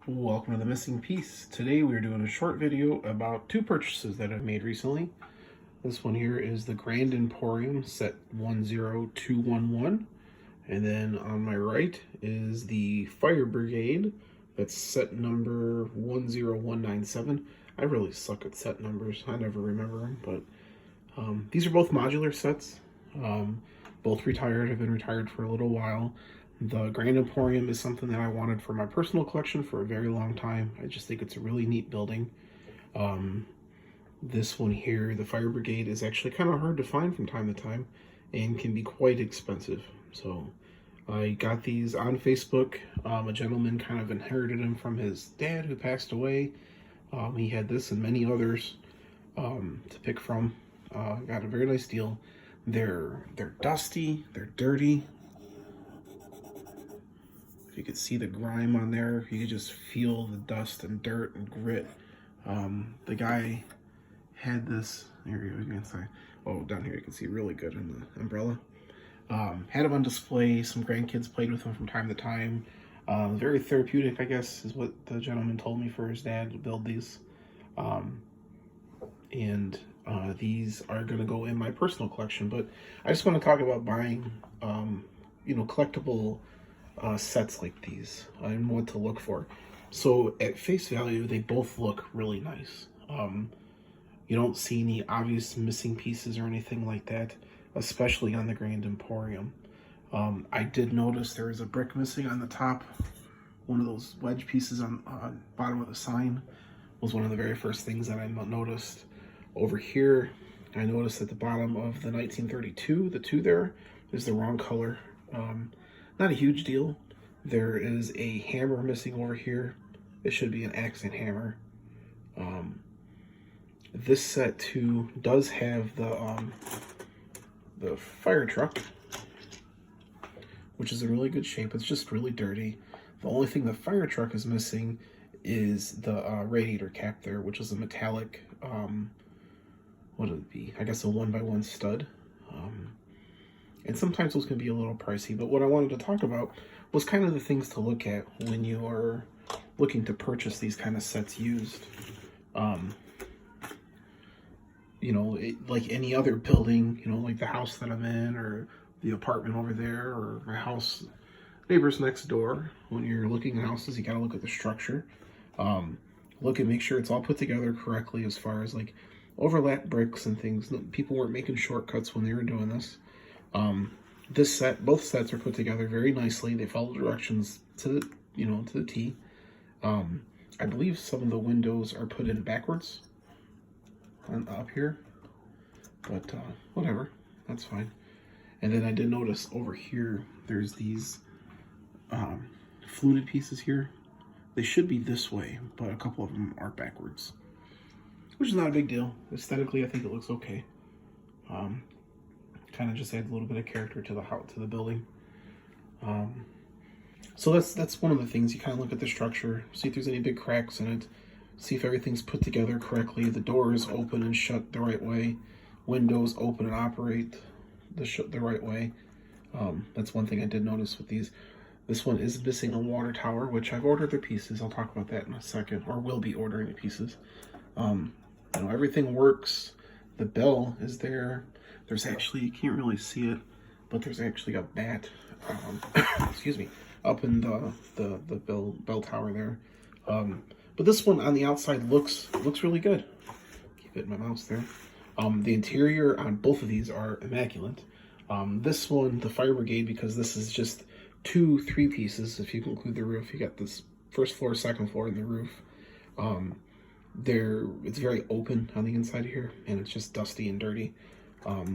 Welcome to the missing piece. Today we are doing a short video about two purchases that I've made recently. This one here is the Grand Emporium set 10211, and then on my right is the Fire Brigade that's set number 10197. I really suck at set numbers. I never remember them, but these are both modular sets. Both retired, have been retired for a little while. The Grand Emporium is something that I wanted for my personal collection for a very long time. I just think it's a really neat building. This one here, the Fire Brigade, is actually kind of hard to find from time to time and can be quite expensive. So I got these on Facebook. A gentleman kind of inherited them from his dad who passed away. He had this and many others to pick from. Got a very nice deal. They're dusty, they're dirty. If you could see the grime on there, you could just feel the dust and dirt and grit. The guy had this, here you go inside. Oh, down here you can see really good in the umbrella. Had him on display. Some grandkids played with him from time to time. Very therapeutic, I guess, is what the gentleman told me for his dad to build these. These are going to go in my personal collection, but I just want to talk about buying, collectible sets like these and what to look for. So at face value, they both look really nice. You don't see any obvious missing pieces or anything like that, especially on the Grand Emporium. I did notice there is a brick missing on the top. One of those wedge pieces on bottom of the sign was one of the very first things that I noticed. Over here, I noticed at the bottom of the 1932, the 2 there is the wrong color. Not a huge deal. There is a hammer missing over here. It should be an accent hammer. This set too does have the fire truck, which is in really good shape. It's just really dirty. The only thing the fire truck is missing is the radiator cap there, which is a metallic, what would it be? I guess a 1x1 stud. And sometimes those can be a little pricey, but what I wanted to talk about was kind of the things to look at when you are looking to purchase these kind of sets used. Like any other building, like the house that I'm in or the apartment over there or my house neighbors next door. When you're looking at houses, you got to look at the structure. Look and make sure it's all put together correctly as far as like overlap bricks and things. People weren't making shortcuts when they were doing this. Both sets are put together very nicely. They follow directions to the T. I believe some of the windows are put in backwards up here, but whatever, that's fine. And then I did notice over here, there's these fluted pieces here. They should be this way, but a couple of them are backwards, which is not a big deal. Aesthetically, I think it looks okay. Kind of just adds a little bit of character to the house, to the building. So that's one of the things. You kind of look at the structure, see if there's any big cracks in it, see if everything's put together correctly. The doors open and shut the right way, windows open and operate the right way. That's one thing I did notice with these. This one is missing a water tower, which I've ordered the pieces. I'll talk about that in a second, or will be ordering the pieces. Everything works. The bell is there. There's actually, you can't really see it, but there's actually a bat, excuse me, up in the bell tower there. But this one on the outside looks really good. Keep it in my mouse there. The interior on both of these are immaculate. This one, the Fire Brigade, because this is just 3 pieces, if you include the roof. You got this first floor, second floor, and the roof. It's very open on the inside here, and it's just dusty and dirty. I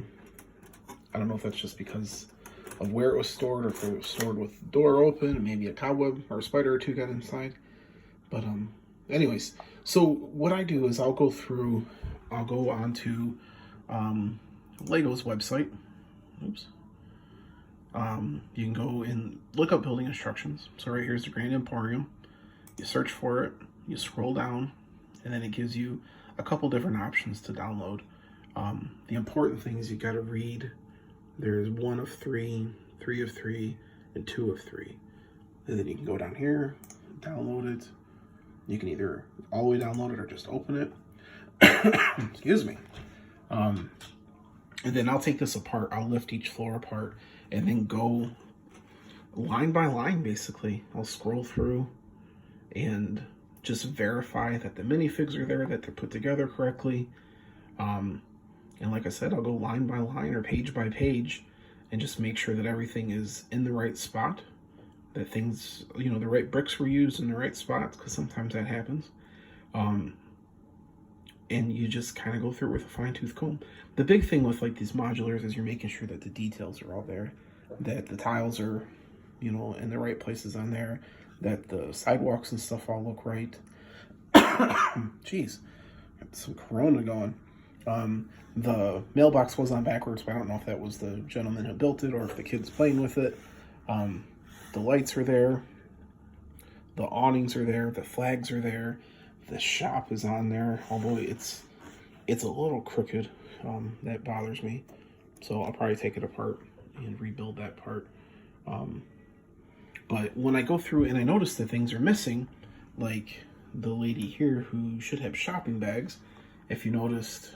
don't know if that's just because of where it was stored, or if it was stored with the door open, maybe a cobweb or a spider or 2 got inside. But anyways, so what I do is I'll go onto Lego's website. Oops. You can go and look up building instructions. So right here's the Grand Emporium. You search for it, you scroll down, and then it gives you a couple different options to download. The important things you got to read. There's 1 of 3, 3 of 3, and 2 of 3. And then you can go down here, download it, You can either all the way download it or just open it. Excuse me. And then I'll take this apart. I'll lift each floor apart and then go line by line, basically. I'll scroll through and just verify that the minifigs are there, that they're put together correctly. And like I said, I'll go line by line or page by page and just make sure that everything is in the right spot, that things, you know, the right bricks were used in the right spots, because sometimes that happens. And you just kind of go through it with a fine-tooth comb. The big thing with like these modulars is you're making sure that the details are all there, that the tiles are, you know, in the right places on there, that the sidewalks and stuff all look right. Jeez, got some corona going. The mailbox was on backwards, but I don't know if that was the gentleman who built it or if the kid's playing with it. The lights are there. The awnings are there. The flags are there. The shop is on there, although it's a little crooked. That bothers me. So I'll probably take it apart and rebuild that part. But when I go through and I notice that things are missing, like the lady here who should have shopping bags, if you noticed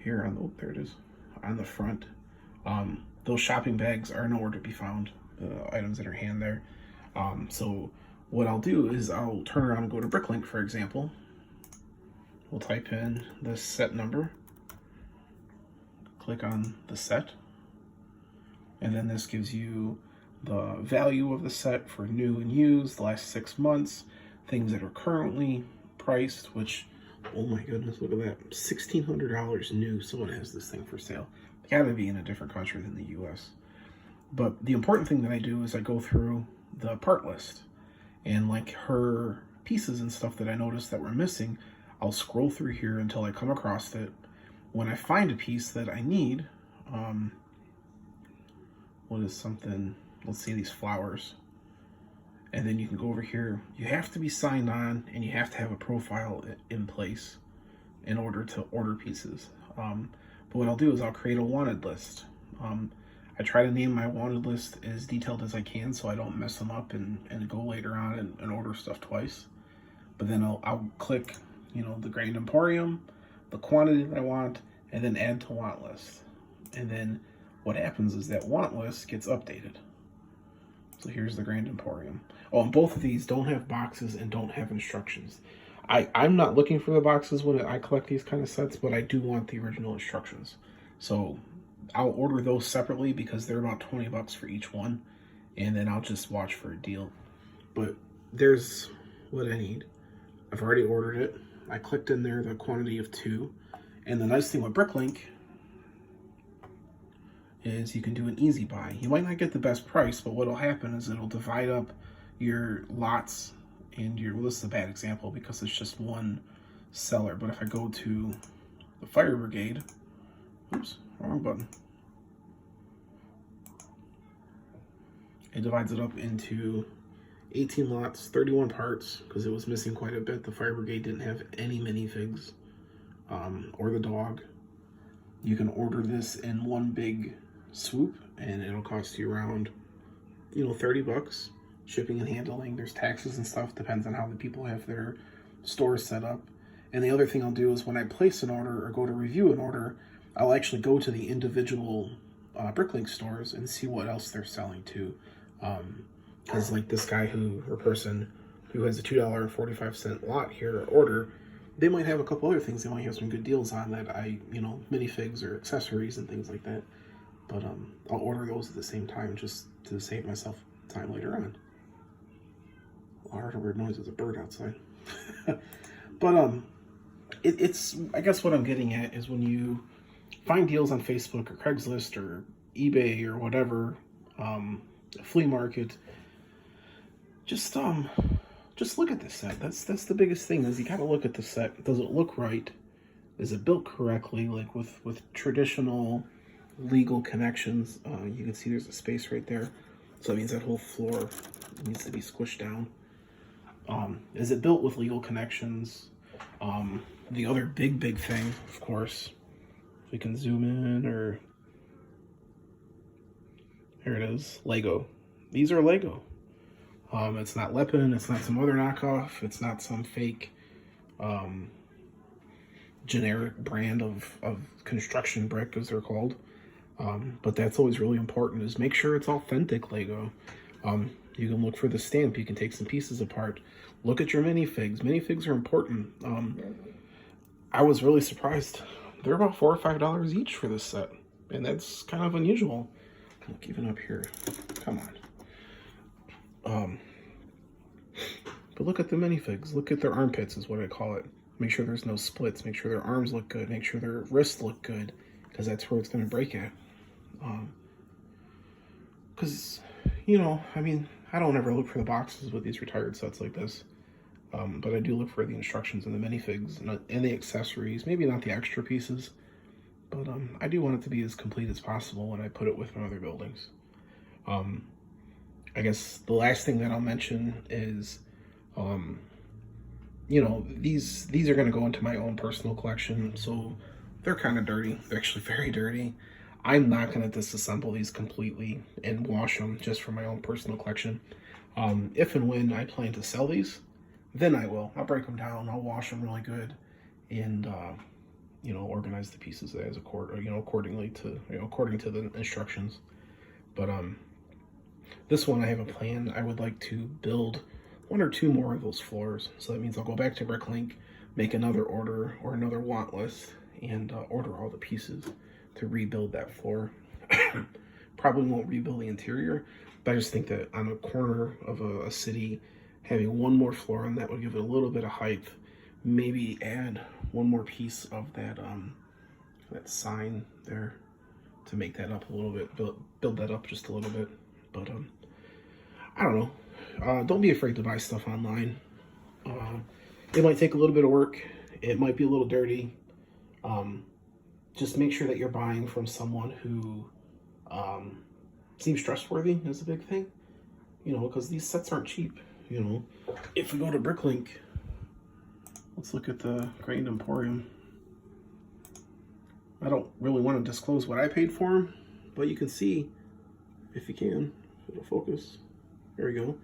here on the, there it is, on the front, those shopping bags are nowhere to be found, items in her hand there. So what I'll do is I'll turn around and go to Bricklink, for example. We'll type in the set number, click on the set, and then this gives you the value of the set for new and used, the last 6 months, things that are currently priced, which, oh my goodness, look at that, $1,600 new. Someone has this thing for sale. It's gotta be in a different country than the US. But the important thing that I do is I go through the part list, and like her pieces and stuff that I noticed that were missing, I'll scroll through here until I come across it. When I find a piece that I need, what is something, let's see, these flowers. And then you can go over here. You have to be signed on and you have to have a profile in place in order to order pieces. But what I'll do is I'll create a wanted list. I try to name my wanted list as detailed as I can so I don't mess them up and go later on and order stuff twice. But then I'll click, you know, the Grand Emporium, the quantity that I want, and then add to want list. And then what happens is that want list gets updated. So here's the Grand Emporium. Oh, and both of these don't have boxes and don't have instructions. I'm not looking for the boxes when I collect these kind of sets, but I do want the original instructions. So I'll order those separately because they're about 20 bucks for each one. And then I'll just watch for a deal. But there's what I need. I've already ordered it. I clicked in there the quantity of 2. And the nice thing with Bricklink is you can do an easy buy. You might not get the best price, but what'll happen is it'll divide up your lots and your, well, this is a bad example because it's just one seller. But if I go to the fire brigade, oops, wrong button. It divides it up into 18 lots, 31 parts, because it was missing quite a bit. The fire brigade didn't have any minifigs, or the dog. You can order this in one big swoop, and it'll cost you around, you know, 30 bucks. Shipping and handling, there's taxes and stuff, depends on how the people have their stores set up. And the other thing I'll do is when I place an order or go to review an order, I'll actually go to the individual Bricklink stores and see what else they're selling too. Because like this guy or person who has a $2.45 lot here order, they might have a couple other things they might have some good deals on that you know, minifigs or accessories and things like that. But I'll order those at the same time just to save myself time later on. I heard a weird noise. There's a bird outside. But it's I guess what I'm getting at is when you find deals on Facebook or Craigslist or eBay or whatever, flea market, just look at the set. That's the biggest thing is you gotta look at the set. Does it look right? Is it built correctly? Like with traditional legal connections, you can see there's a space right there. So that means that whole floor needs to be squished down. Is it built with legal connections? The other big thing, of course, if we can zoom in, or here it is, Lego. These are Lego. It's not Lepin, it's not some other knockoff, it's not some fake um, generic brand of construction brick, as they're called. But that's always really important, is make sure it's authentic Lego. You can look for the stamp, you can take some pieces apart. Look at your minifigs. Minifigs are important. I was really surprised. They're about $4 or $5 each for this set, and that's kind of unusual. Look, even up here. Come on. But look at the minifigs. Look at their armpits, is what I call it. Make sure there's no splits. Make sure their arms look good. Make sure their wrists look good, because that's where it's going to break at. Because, you know, I mean, I don't ever look for the boxes with these retired sets like this. But I do look for the instructions and the minifigs and the accessories. Maybe not the extra pieces, but I do want it to be as complete as possible when I put it with my other buildings. I guess the last thing that I'll mention is, you know, these are going to go into my own personal collection, so they're kind of dirty. They're actually very dirty. I'm not going to disassemble these completely and wash them just for my own personal collection. If and when I plan to sell these, then I will. I'll break them down. I'll wash them really good, and you know, organize the pieces as accordingly to, you know, according to the instructions. But this one I have a plan. I would like to build 1 or 2 more of those floors. So that means I'll go back to Bricklink, make another order or another want list, and order all the pieces to rebuild that floor. Probably won't rebuild the interior, but I just think that on a corner of a city, having 1 more floor on that would give it a little bit of height. Maybe add 1 more piece of that that sign there to make that up a little bit, build that up just a little bit. But I don't know. Don't be afraid to buy stuff online. It might take a little bit of work. It might be a little dirty. Just make sure that you're buying from someone who seems trustworthy is a big thing. You know, because these sets aren't cheap. You know, if we go to Bricklink, let's look at the Grand Emporium. I don't really want to disclose what I paid for them, but you can see, if you can, it'll focus. There we go.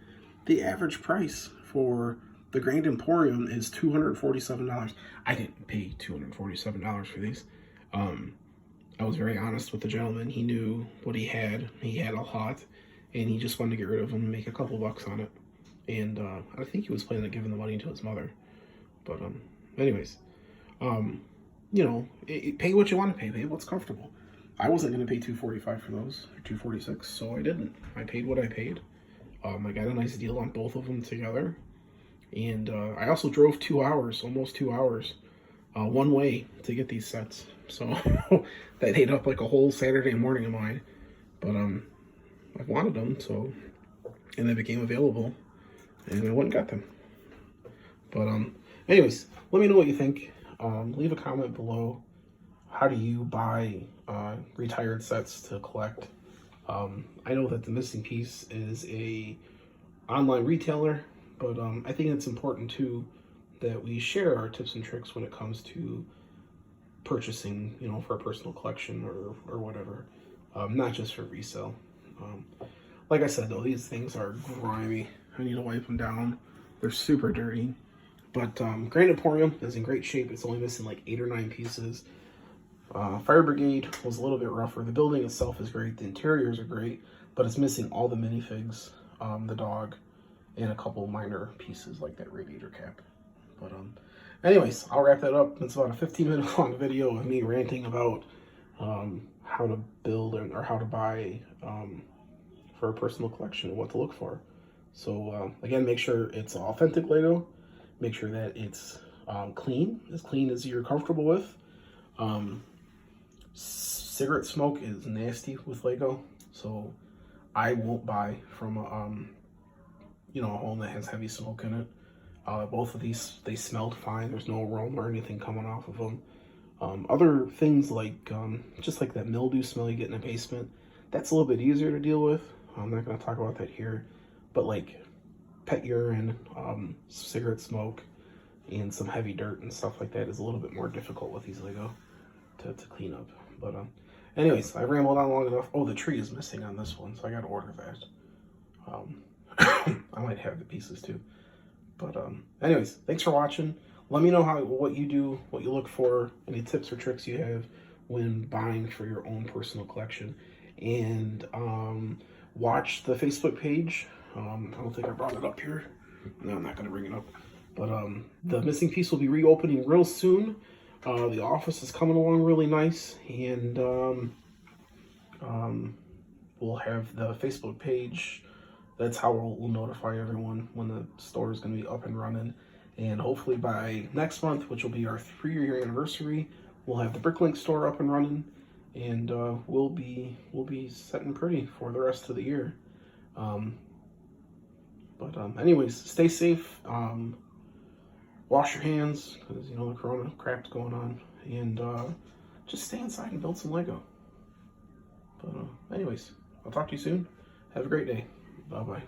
The average price for the Grand Emporium is $247. I didn't pay $247 for these. I was very honest with the gentleman. He knew what he had. He had a lot, and he just wanted to get rid of them and make a couple bucks on it. And I think he was planning on giving the money to his mother. But anyways, you know, pay what you want to pay. Pay what's comfortable. I wasn't going to pay $245 for those, or $246, so I didn't. I paid what I paid. I got a nice deal on both of them together. And I also drove 2 hours, almost 2 hours, one way to get these sets. So that ate up like a whole Saturday morning of mine. But I wanted them, so, and they became available, and I went and got them. But anyways, let me know what you think. Leave a comment below. How do you buy retired sets to collect? I know that the missing piece is a online retailer, but I think it's important too that we share our tips and tricks when it comes to purchasing, you know, for a personal collection or whatever, not just for resale. Like I said though, these things are grimy. I need to wipe them down. They're super dirty. But Grand Emporium is in great shape. It's only missing like 8 or 9 pieces. Fire Brigade was a little bit rougher. The building itself is great. The interiors are great, but it's missing all the minifigs, the dog, and a couple minor pieces like that radiator cap. But anyways, I'll wrap that up. It's about a 15-minute long video of me ranting about how to build or how to buy for a personal collection and what to look for. So again, make sure it's authentic Lego. Make sure that it's clean as you're comfortable with. Cigarette smoke is nasty with Lego, so I won't buy from a home that has heavy smoke in it. Both of these, they smelled fine. There's no aroma or anything coming off of them. Other things like just like that mildew smell you get in a basement, that's a little bit easier to deal with. I'm not going to talk about that here, but like pet urine, cigarette smoke, and some heavy dirt and stuff like that is a little bit more difficult with these Lego to clean up. But anyways, I rambled on long enough. Oh, the tree is missing on this one, so I got to order that. I might have the pieces too. But anyways, thanks for watching. Let me know what you do, what you look for, any tips or tricks you have when buying for your own personal collection. And watch the Facebook page. I don't think I brought it up here. No, I'm not going to bring it up. But the missing piece will be reopening real soon. The office is coming along really nice, and we'll have the Facebook page. That's how we'll notify everyone when the store is going to be up and running. And hopefully by next month, which will be our 3-year anniversary, we'll have the Bricklink store up and running, and we'll be setting pretty for the rest of the year. Anyways, stay safe. Wash your hands, because you know the corona crap's going on, and just stay inside and build some Lego. But anyways, I'll talk to you soon. Have a great day. Bye bye.